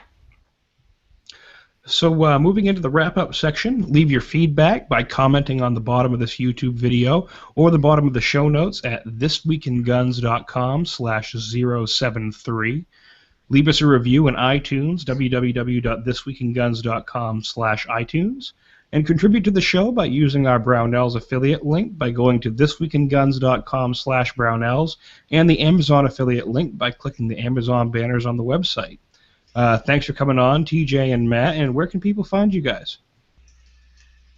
So moving into the wrap-up section, leave your feedback by commenting on the bottom of this YouTube video or the bottom of the show notes at thisweekinguns.com/073. Leave us a review in iTunes, www.thisweekinguns.com/iTunes, and contribute to the show by using our Brownells affiliate link by going to thisweekinguns.com/Brownells and the Amazon affiliate link by clicking the Amazon banners on the website. Thanks for coming on, TJ and Matt, and where can people find you guys?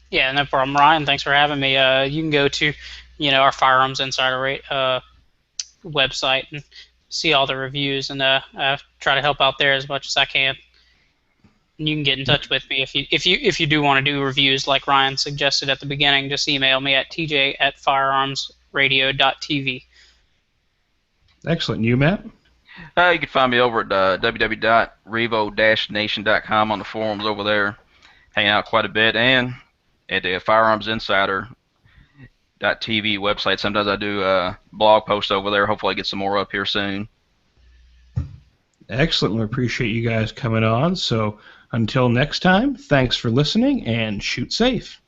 Yeah, no problem, Ryan. Thanks for having me. You can go to, our Firearms Insider website and see all the reviews, and try to help out there as much as I can. And you can get in touch with me if you do want to do reviews like Ryan suggested at the beginning. Just email me at tj@firearmsradio.tv. Excellent. And you, Matt? You can find me over at www.revo-nation.com on the forums over there, hanging out quite a bit, and at the Firearms Insider.tv website. Sometimes I do blog posts over there. Hopefully I get some more up here soon. Excellent. We appreciate you guys coming on. So until next time, thanks for listening, and shoot safe.